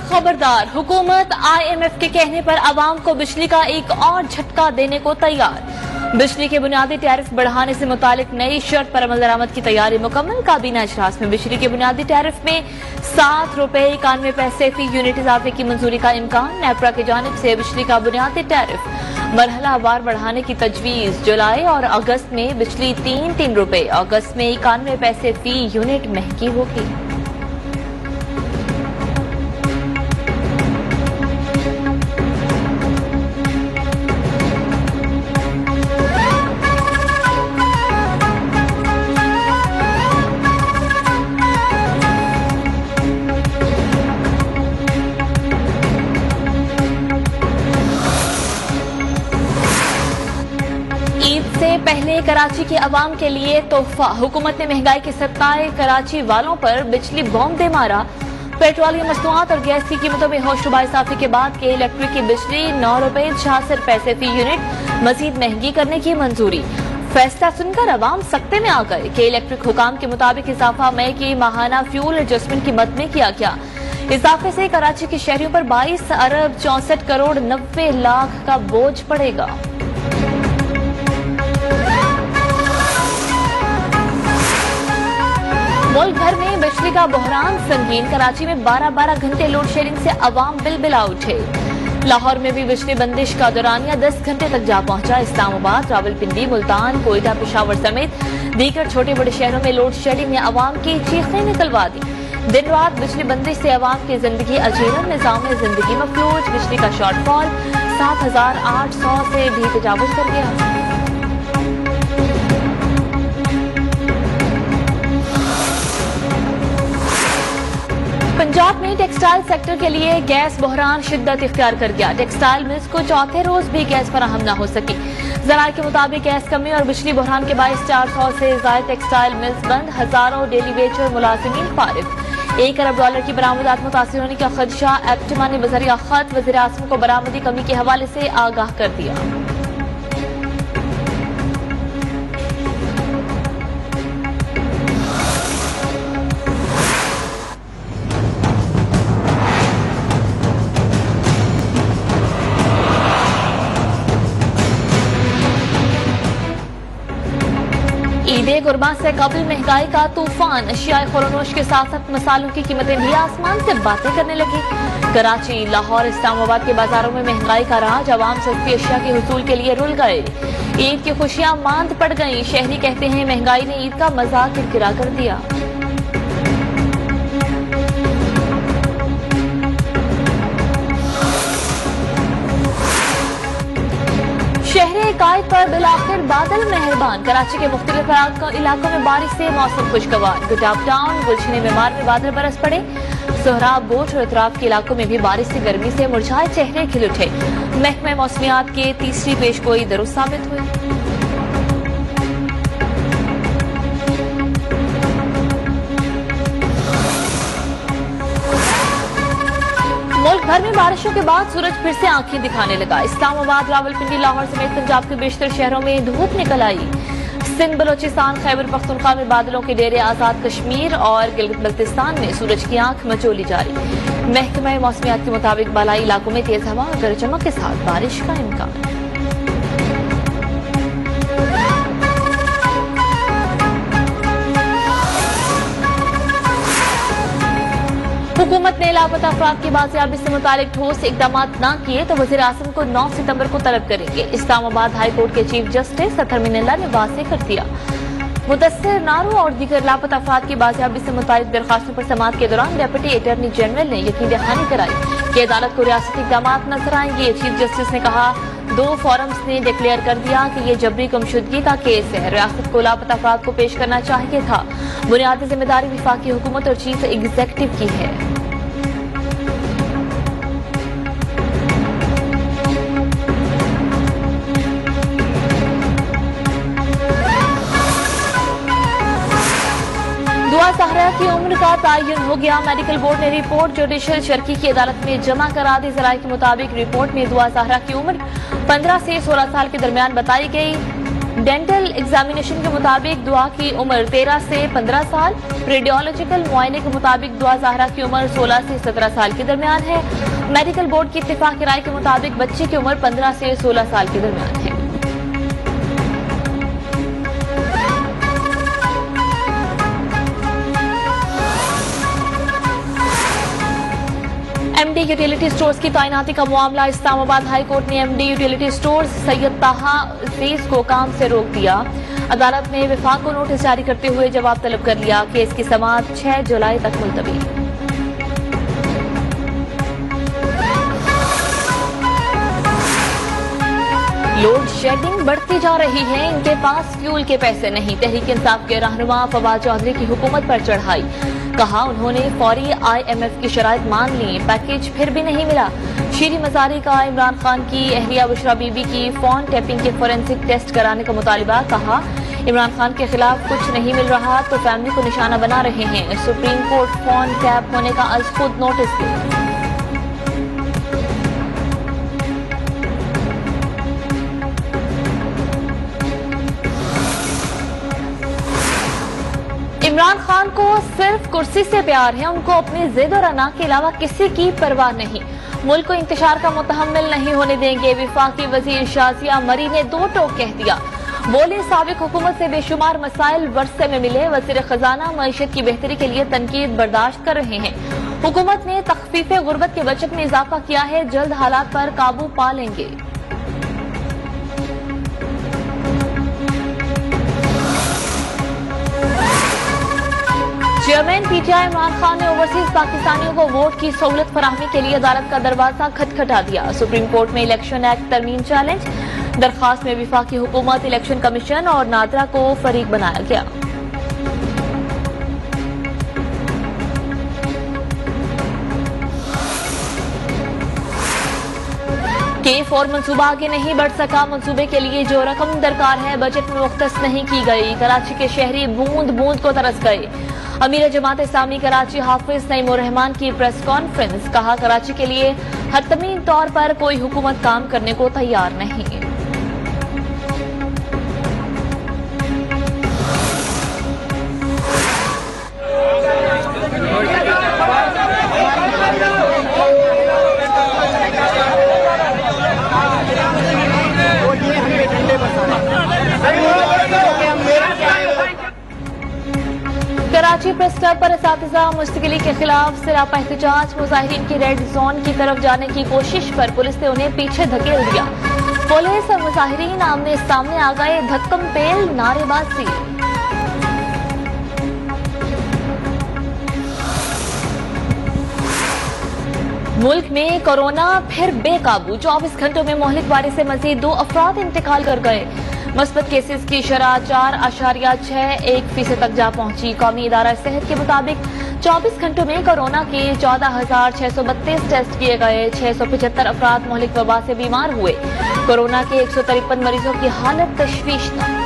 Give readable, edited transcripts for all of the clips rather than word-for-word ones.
खबरदार, हुकूमत IMF के कहने पर आवाम को बिजली का एक और झटका देने को तैयार। बिजली के बुनियादी टैरिफ बढ़ाने से मुतालिक नई शर्त पर अमल दरामद की तैयारी मुकम्मल। काबीना इजलास में बिजली के बुनियादी टैरिफ में ₹7.91 फी यूनिट इजाफे की मंजूरी का इम्कान। नेपरा की जानिब से बिजली का बुनियादी टैरिफ मरहलावार बढ़ाने की तजवीज। जुलाई और अगस्त में बिजली ₹3 अगस्त में ₹91 फी यूनिट महंगी होगी। से पहले कराची के अवाम के लिए तोहफा। हुकूमत ने महंगाई के सत्ताए कराची वालों पर बिजली बॉम्ब दे मारा। पेट्रोलियम मसनूआत और गैस की कीमतों में होशरुबा इजाफे के बाद के इलेक्ट्रिक की बिजली ₹9.66 फी यूनिट मजीद महंगी करने की मंजूरी। फैसला सुनकर अवाम सकते में आ गए कि इलेक्ट्रिक हुकाम के मुताबिक इजाफा मई की माहाना फ्यूल एडजस्टमेंट की मद में किया गया। इजाफे से कराची के शहरियों पर 22 अरब 64 करोड़ 90 लाख का बोझ पड़ेगा। मुल्क भर में बिजली का बहरान संगीन। कराची में 12-12 घंटे लोड शेडिंग से अवाम बिलबिला उठे। लाहौर में भी बिजली बंदिश का दौरानिया 10 घंटे तक जा पहुंचा। इस्लामाबाद, रावलपिंडी, मुल्तान, कोयटा, पेशावर समेत दीगर छोटे बड़े शहरों में लोड शेडिंग ने अवाम की चीखें निकलवा दी। दिन रात बिजली बंदिश से अवाम की जिंदगी अजीरन, निजाम जिंदगी मफलूज। बिजली का शॉर्टफॉल 7,800 से भी तजावुज कर गया। पंजाब में टेक्सटाइल सेक्टर के लिए गैस बहरान शिद्दत इख्तियार कर गया। टेक्सटाइल मिल्स को चौथे रोज भी गैस फराहम न हो सकी। जराये के मुताबिक गैस कमी और बिजली बहरान के बायस 400 से ज्यादा टेक्सटाइल मिल्स बंद, हजारों डेली वेज और मुलाजिमीन फारिग। $1 अरब की बरामदात मुतासिर होने का खदशा। एप्टमा ने बजरिया खत वज़ीर आज़म को बरामदी कमी के हवाले से आगाह कर दिया। ईदे कुर्बान से कबल महंगाई का तूफान। अशियाए खुरोनोश के साथ साथ मसालों की कीमतें भी आसमान से बातें करने लगी। कराची, लाहौर, इस्लामाबाद के बाजारों में महंगाई का राज। अवाम सस्ती अशिया के हुसूल के लिए रुल गए। ईद की खुशियां मांद पड़ गईं। शहरी कहते हैं महंगाई ने ईद का मजा किरकिरा कर दिया। शहरी कायद पर बिलाखिर बादल मेहरबान। कराची के मुख्तलिफ इलाकों में बारिश से मौसम खुशगवार। गुटाब टाउन, गुलशन मेमार में बादल बरस पड़े। सोहराब, गोठ और इतराफ के इलाकों में भी बारिश से गर्मी से मुरझाए चेहरे खिल उठे। महकमा मौसमियात के तीसरी पेशगोई दुरुस्त साबित हुई। मुल्क भर में बारिशों के बाद सूरज फिर से आंखें दिखाने लगा। इस्लामाबाद, रावलपिंडी, लाहौर समेत पंजाब के बेशतर शहरों में धूप निकल आई। सिंध, बलोचिस्तान, खैबर पख्तूनख्वा में बादलों के डेरे। आजाद कश्मीर और गिलगित बल्तिस्तान में सूरज की आंख मचोली जारी। महकमा मौसमियात के मुताबिक बालाई इलाकों में तेज हवा और गरज चमक के साथ बारिश का इम्कान। हुकूमत ने लापता अफराद की बाजियाबी से मुतालिक ठोस इकदाम न किए तो वज़ीर आज़म को 9 सितंबर को तलब करेंगे। इस्लामाबाद हाई कोर्ट के चीफ जस्टिस अतहर मिनल्ला ने वाज़ेह कर दिया। मुदस्सिर नारो और दीगर लापता अफराद की बाजियाबी से मुतालिक दरखास्तों पर समाअत के दौरान डिप्टी अटॉर्नी जनरल ने यकीन दहानी कराई कि अदालत को रियासती इकदाम नजर आएंगे। चीफ जस्टिस ने कहा 2 फोरम्स ने डिक्लेयर कर दिया कि ये जबरी गुमशुदगी का केस है। रियासत को लापता अफराद को पेश करना चाहिए था। बुनियादी जिम्मेदारी वफाकी हुकूमत और चीफ एग्जीक्यूटिव की है। दुआ सहरा की उम्र का तयन हो गया। मेडिकल बोर्ड ने रिपोर्ट जुडिशल शर्की की अदालत में जमा करा दी। जराये के मुताबिक रिपोर्ट में दुआ सहरा की उम्र 15 से 16 साल के दरमियान बताई गई। डेंटल एग्जामिनेशन के मुताबिक दुआ की उम्र 13 से 15 साल। रेडियोलॉजिकल मुआयने के मुताबिक दुआ ज़हरा की उम्र 16 से 17 साल के दरमियान है। मेडिकल बोर्ड की इत्तेफाक राय के मुताबिक बच्चे की उम्र 15 से 16 साल के दरमियान है। एमडी यूटिलिटी स्टोर्स की तैनाती का मामला। इस्लामाबाद हाई कोर्ट ने एमडी यूटिलिटी स्टोर्स सैयद ताहा अजीज को काम से रोक दिया। अदालत ने विफाक को नोटिस जारी करते हुए जवाब तलब कर लिया। केस की समाअत 6 जुलाई तक मुलतवी। लोड शेडिंग बढ़ती जा रही है, इनके पास फ्यूल के पैसे नहीं। तहरीक इंसाफ के रहनुमा फवाद चौधरी की हुकूमत पर चढ़ाई। कहा उन्होंने फौरी IMF की शराइत मान ली, पैकेज फिर भी नहीं मिला। शीरी मजारी का इमरान खान की अहलिया बुशरा बीबी की फोन टैपिंग के फोरेंसिक टेस्ट कराने का मुतालिबा। कहा इमरान खान के खिलाफ कुछ नहीं मिल रहा तो फैमिली को निशाना बना रहे हैं। सुप्रीम कोर्ट फोन टैप होने का आज खुद नोटिस दे। इमरान खान को सिर्फ कुर्सी से प्यार है, उनको अपनी जिद और अना के अलावा किसी की परवाह नहीं। मुल्क को इंतशार का मुतहम्मिल नहीं होने देंगे। विफाकी वजीर शाजिया मरी ने दो टोक कह दिया। बोले साबिक हुकूमत से बेशुमार मसाइल वर्षे में मिले। वजीर खजाना मईशत की बेहतरी के लिए तनकीद बर्दाश्त कर रहे हैं। हुकूमत ने तखफीफ गुर्बत के बजट में इजाफा किया है, जल्द हालात पर काबू पा लेंगे। चेयरमैन PTI इमरान खान ने ओवरसीज पाकिस्तानियों को वोट की सहूलत फराहमी के लिए अदालत का दरवाजा खटखटा दिया। सुप्रीम कोर्ट में इलेक्शन एक्ट तरमीम चैलेंज। दरखास्त में विफाकी हुकूमत, इलेक्शन कमीशन और नादरा को फरीक बनाया गया। K4 मनसूबा आगे नहीं बढ़ सका। मनसूबे के लिए जो रकम दरकार है बजट में मुख्तस नहीं की गई। कराची के शहरी बूंद बूंद को तरस गए। अमीर जमात इस्लामी कराची हाफिज नईमुर रहमान की प्रेस कॉन्फ्रेंस। कहा कराची के लिए हतमी तौर पर कोई हुकूमत काम करने को तैयार नहीं। कराची प्रेस क्लब पर असातिज़ा मुस्तकिली के खिलाफ सिरापा एहतजाज। मुजाहिरीन की रेड जोन की तरफ जाने की कोशिश पर पुलिस ने उन्हें पीछे धकेल दिया। पुलिस और मुजाहिरीन आमने सामने आ गए। धक्कम पेल, नारेबाजी। मुल्क में कोरोना फिर बेकाबू। 24 घंटों में मोहलिक बारिश से मजीद 2 अफराद इंतकाल कर गए। मस्बत केसेस की शरह 4.61% तक जा पहुंची। कौमी इदारा सेहत के मुताबिक 24 घंटों में कोरोना के 14,632 टेस्ट किए गए। 675 अफराद मोहलिक वबा से बीमार हुए। कोरोना के 153 मरीजों की हालत तशवीशनाक।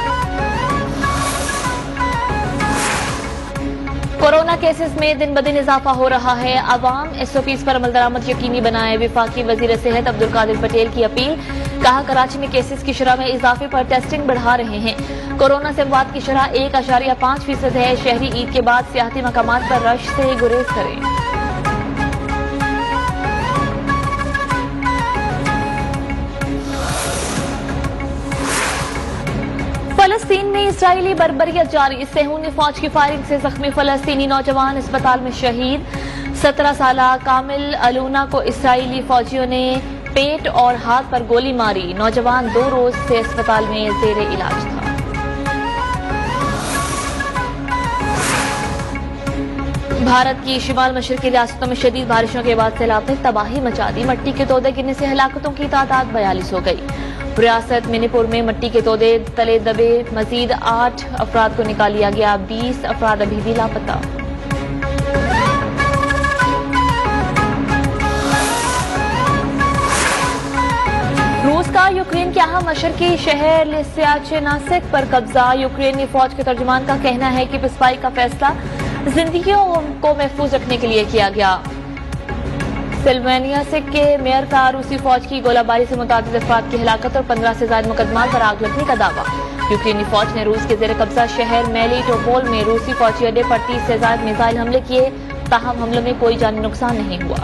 कोरोना केसेस में दिन ब दिन इजाफा हो रहा है। अवाम SOPs पर अमल दरामद यकीनी बनाए। विफाकी वजीर सेहत अब्दुल कादिर पटेल की अपील। कहा कराची में केसेस की शरह में इजाफे पर टेस्टिंग बढ़ा रहे हैं। कोरोना से अमवात की शरह 1.5% है। शहरी ईद के बाद सियाहती मकामात पर रश से गुरेज करें। फलस्तीन में इजरायली बर्बरियत जारी। सेहूनी फौज की फायरिंग से जख्मी फलस्तीनी नौजवान अस्पताल में शहीद। 17 साला कामिल अलूना को इजरायली फौजियों ने पेट और हाथ पर गोली मारी। नौजवान 2 रोज से अस्पताल में जेर इलाज था। भारत की शिमाल मशरकी रियासतों में शदीद बारिशों के बाद सैलाब ने तबाही मचा दी। मट्टी के तोदे गिरने से हलाकतों की तादाद 42 हो गई। रियासत मणिपुर में मट्टी के तोदे तले दबे मजीद 8 अफराद को निकाल लिया गया। 20 अफराद अभी भी लापता। रूस का यूक्रेन के अहम मशरकी शहर लिस्याचेनासिक पर कब्जा। यूक्रेनी फौज के तर्जुमान का कहना है कि पिसपाई का फैसला जिंदगियों को महफूज रखने के लिए किया गया। सिल्वेनियासिक के मेयर का रूसी फौज की गोलाबारी से मुतादिद अफराद की हिलाकत और 15 से ज्यादा मुकदमा पर आग लगने का दावा। यूक्रेनी फौज ने रूस के जेर कब्जा शहर मेलिटोपोल में रूसी फौजी अड्डे पर 30 से ज्यादा मिसाइल हमले किए। ताहम हमलों में कोई जानी नुकसान नहीं हुआ।